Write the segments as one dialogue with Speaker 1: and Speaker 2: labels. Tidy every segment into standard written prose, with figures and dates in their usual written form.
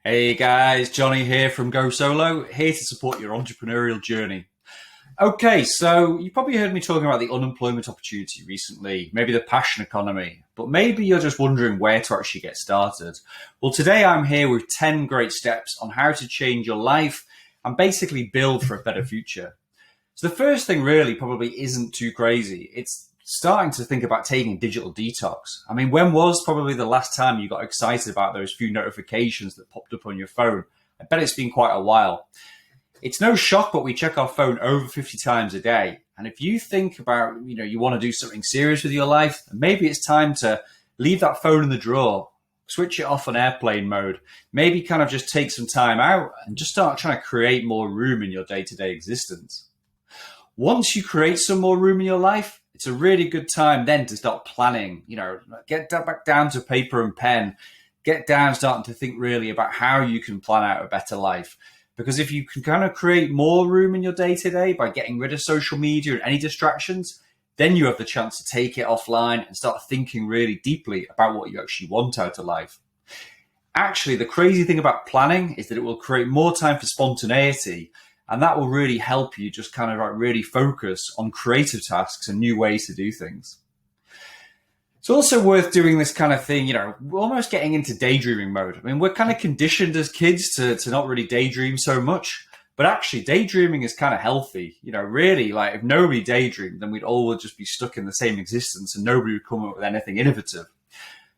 Speaker 1: Hey guys, Johnny here from Go Solo, here to support your entrepreneurial journey. Okay, so you probably heard me talking about the unemployment opportunity recently, maybe the passion economy, but maybe you're just wondering where to actually get started. Well, today I'm here with 10 great steps on how to change your life and basically build for a better future. So the first thing really probably isn't too crazy. It's starting to think about taking digital detox. I mean, when was probably the last time you got excited about those few notifications that popped up on your phone? I bet it's been quite a while. It's no shock, but we check our phone over 50 times a day. And if you think about, you want to do something serious with your life, maybe it's time to leave that phone in the drawer, switch it off on airplane mode, maybe kind of just take some time out and just start trying to create more room in your day-to-day existence. Once you create some more room in your life, it's a really good time then to start planning, get back down to paper and pen, get down starting to think really about how you can plan out a better life. Because if you can kind of create more room in your day-to-day by getting rid of social media and any distractions, then you have the chance to take it offline and start thinking really deeply about what you actually want out of life. Actually, the crazy thing about planning is that it will create more time for spontaneity. And that will really help you just kind of like really focus on creative tasks and new ways to do things. It's also worth doing this kind of thing, we're almost getting into daydreaming mode. I mean, we're kind of conditioned as kids to not really daydream so much, but actually daydreaming is kind of healthy. Really, like if nobody daydreamed, then we'd all just be stuck in the same existence and nobody would come up with anything innovative.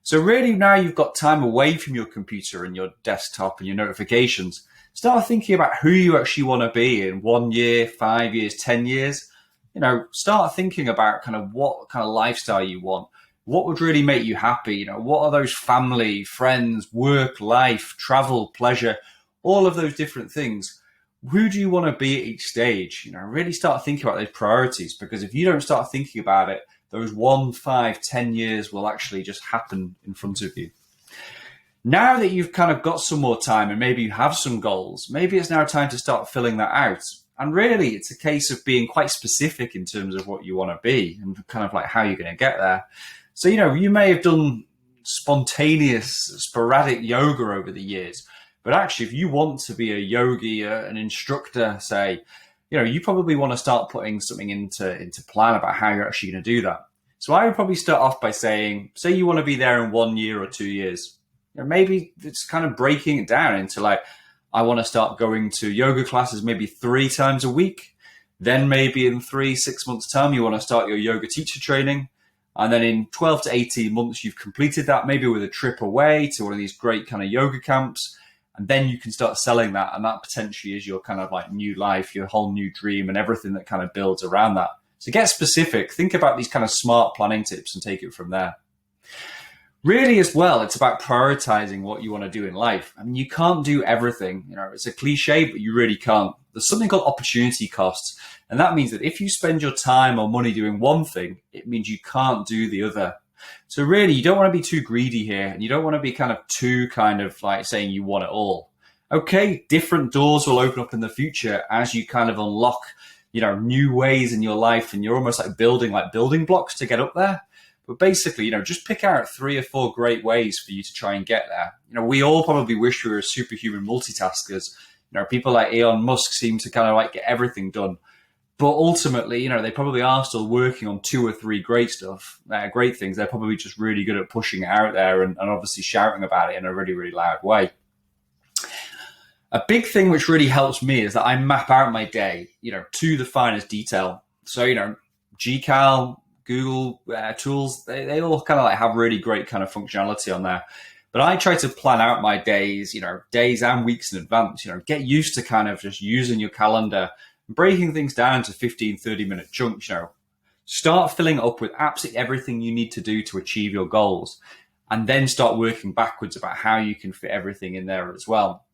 Speaker 1: So really now you've got time away from your computer and your desktop and your notifications. Start thinking about who you actually want to be in 1 year, 5 years, 10 years. Start thinking about kind of what kind of lifestyle you want. What would really make you happy? What are those family, friends, work, life, travel, pleasure, all of those different things? Who do you want to be at each stage? Really start thinking about those priorities, because if you don't start thinking about it, those 1, 5, 10 years will actually just happen in front of you. Now that you've kind of got some more time and maybe you have some goals, maybe it's now time to start filling that out. And really, it's a case of being quite specific in terms of what you want to be and kind of like how you're going to get there. So, you may have done spontaneous, sporadic yoga over the years, but actually, if you want to be a yogi, an instructor, say, you probably want to start putting something into plan about how you're actually going to do that. So I would probably start off by saying, say you want to be there in 1 year or 2 years. Maybe it's kind of breaking it down into like, I want to start going to yoga classes maybe 3 times a week. Then maybe in 3-6 months time, you want to start your yoga teacher training. And then in 12 to 18 months, you've completed that, maybe with a trip away to one of these great kind of yoga camps. And then you can start selling that. And that potentially is your kind of like new life, your whole new dream and everything that kind of builds around that. So get specific, think about these kind of smart planning tips and take it from there. Really, as well, it's about prioritizing what you want to do in life. I mean, you can't do everything. It's a cliche, but you really can't. There's something called opportunity costs. And that means that if you spend your time or money doing one thing, it means you can't do the other. So really, you don't want to be too greedy here. And you don't want to be kind of too kind of like saying you want it all. Okay, different doors will open up in the future as you kind of unlock, new ways in your life. And you're almost like building blocks to get up there. But basically, just pick out 3 or 4 great ways for you to try and get there. We all probably wish we were superhuman multitaskers. People like Elon Musk seem to kind of like get everything done. But ultimately, they probably are still working on 2 or 3 great things. They're probably just really good at pushing it out there and obviously shouting about it in a really, really loud way. A big thing which really helps me is that I map out my day, to the finest detail. So, GCal, Google tools, they all kind of like have really great kind of functionality on there. But I try to plan out my days, days and weeks in advance, get used to kind of just using your calendar, breaking things down to 15, 30-minute chunks, Start filling it up with absolutely everything you need to do to achieve your goals. And then start working backwards about how you can fit everything in there as well.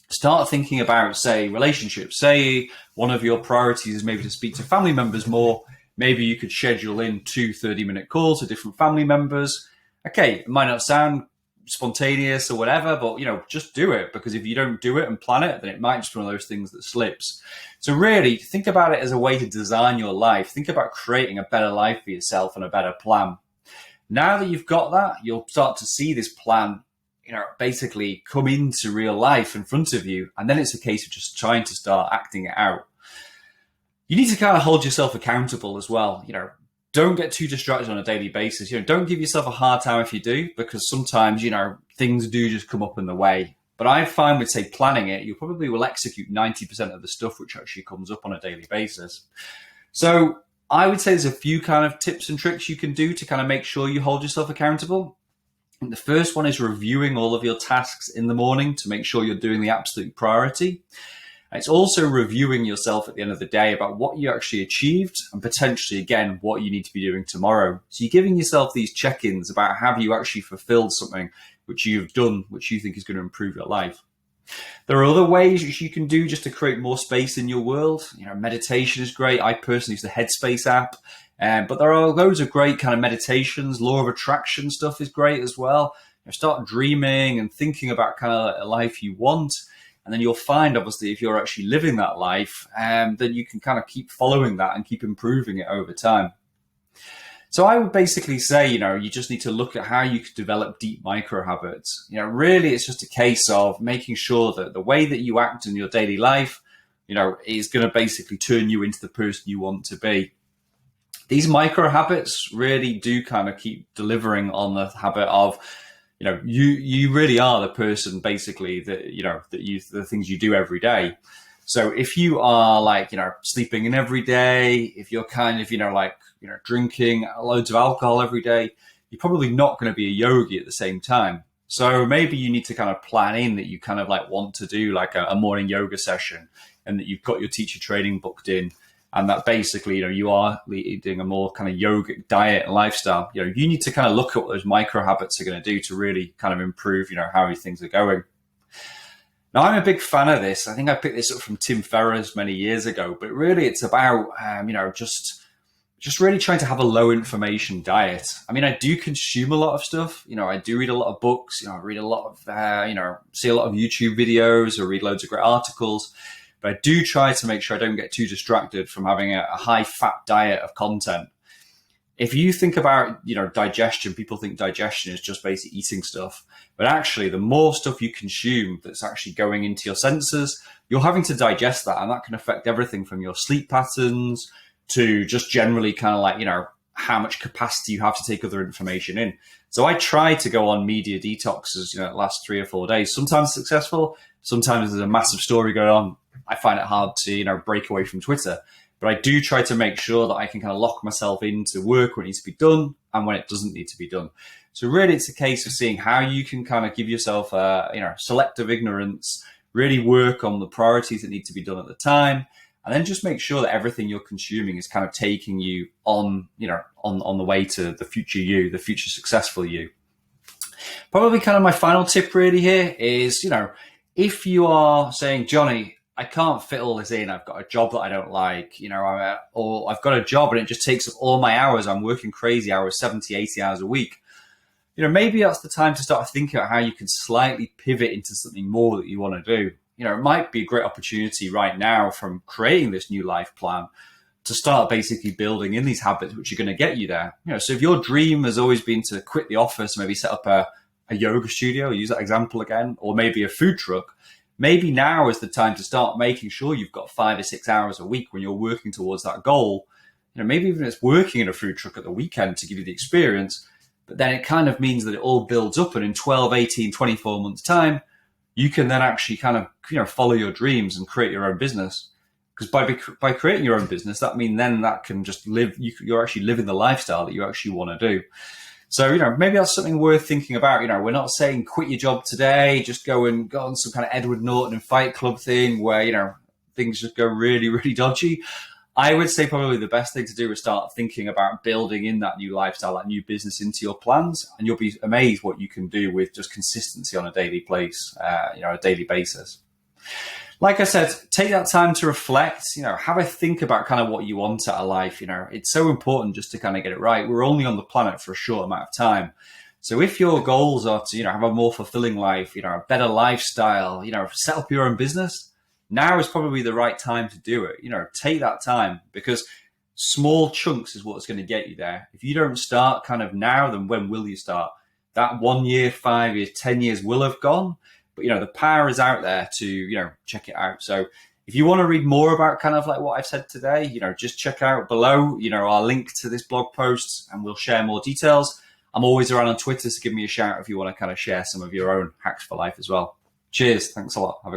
Speaker 1: Start thinking about, say, relationships. Say one of your priorities is maybe to speak to family members more. Maybe you could schedule in 2 30-minute calls with different family members. Okay, it might not sound spontaneous or whatever, but just do it, because if you don't do it and plan it, then it might just be one of those things that slips. So really think about it as a way to design your life. Think about creating a better life for yourself and a better plan. Now that you've got that, you'll start to see this plan basically come into real life in front of you. And then it's a case of just trying to start acting it out. You need to kind of hold yourself accountable as well. Don't get too distracted on a daily basis. Don't give yourself a hard time if you do, because sometimes, things do just come up in the way. But I find with, say, planning it, you probably will execute 90% of the stuff which actually comes up on a daily basis. So I would say there's a few kind of tips and tricks you can do to kind of make sure you hold yourself accountable. And the first one is reviewing all of your tasks in the morning to make sure you're doing the absolute priority. And it's also reviewing yourself at the end of the day about what you actually achieved and potentially, again, what you need to be doing tomorrow. So you're giving yourself these check-ins about have you actually fulfilled something which you've done, which you think is going to improve your life. There are other ways which you can do just to create more space in your world. Meditation is great. I personally use the Headspace app, but there are loads of great kind of meditations. Law of attraction stuff is great as well. Start dreaming and thinking about kind of a life you want. And then you'll find, obviously, if you're actually living that life, then you can kind of keep following that and keep improving it over time. So I would basically say, you just need to look at how you could develop deep micro habits. Really, it's just a case of making sure that the way that you act in your daily life, is going to basically turn you into the person you want to be. These micro habits really do kind of keep delivering on the habit of, you really are the person basically that, the things you do every day. So if you are sleeping in every day, if you're kind of, drinking loads of alcohol every day, you're probably not going to be a yogi at the same time. So maybe you need to kind of plan in that you kind of want to do a morning yoga session, and that you've got your teacher training booked in, and that basically, you are leading a more kind of yogic diet and lifestyle. You need to kind of look at what those micro habits are going to do to really kind of improve, how things are going. Now, I'm a big fan of this. I think I picked this up from Tim Ferriss many years ago, but really it's about, just really trying to have a low information diet. I mean, I do consume a lot of stuff. I do read a lot of books. I read a lot of, see a lot of YouTube videos or read loads of great articles. But I do try to make sure I don't get too distracted from having a high fat diet of content. If you think about, digestion, people think digestion is just basically eating stuff. But actually, the more stuff you consume that's actually going into your senses, you're having to digest that. And that can affect everything from your sleep patterns to just generally kind of how much capacity you have to take other information in. So I try to go on media detoxes, the last 3 or 4 days, sometimes successful, sometimes there's a massive story going on. I find it hard to, break away from Twitter. But I do try to make sure that I can kind of lock myself into work when it needs to be done and when it doesn't need to be done. So really, it's a case of seeing how you can kind of give yourself selective ignorance, really work on the priorities that need to be done at the time, and then just make sure that everything you're consuming is kind of taking you on, on the way to the future you, the future successful you. Probably kind of my final tip really here is, if you are saying, Johnny, I can't fit all this in. I've got a job that I don't like, or I've got a job and it just takes up all my hours. I'm working crazy hours, 70, 80 hours a week. Maybe that's the time to start thinking about how you can slightly pivot into something more that you want to do. It might be a great opportunity right now from creating this new life plan to start basically building in these habits which are going to get you there. So if your dream has always been to quit the office, maybe set up a yoga studio, use that example again, or maybe a food truck, maybe now is the time to start making sure you've got 5 or 6 hours a week when you're working towards that goal. Maybe even it's working in a food truck at the weekend to give you the experience, but then it kind of means that it all builds up, and in 12, 18, 24 months time, you can then actually kind of, follow your dreams and create your own business. Because by creating your own business, that means then that can just live, you're actually living the lifestyle that you actually want to do. So, maybe that's something worth thinking about. We're not saying quit your job today, just go on some kind of Edward Norton and Fight Club thing where, things just go really, really dodgy. I would say probably the best thing to do is start thinking about building in that new lifestyle, that new business into your plans, and you'll be amazed what you can do with just consistency on a daily basis. Like I said, take that time to reflect, have a think about kind of what you want out of life. It's so important just to kind of get it right. We're only on the planet for a short amount of time. So if your goals are to, have a more fulfilling life, a better lifestyle, set up your own business, now is probably the right time to do it. Take that time, because small chunks is what's going to get you there. If you don't start kind of now, then when will you start? that 1 year, 5 years, 10 years will have gone. But, the power is out there to, check it out. So if you want to read more about kind of like what I've said today, just check out below, our link to this blog post, and we'll share more details. I'm always around on Twitter, so give me a shout if you want to kind of share some of your own hacks for life as well. Cheers. Thanks a lot. Have a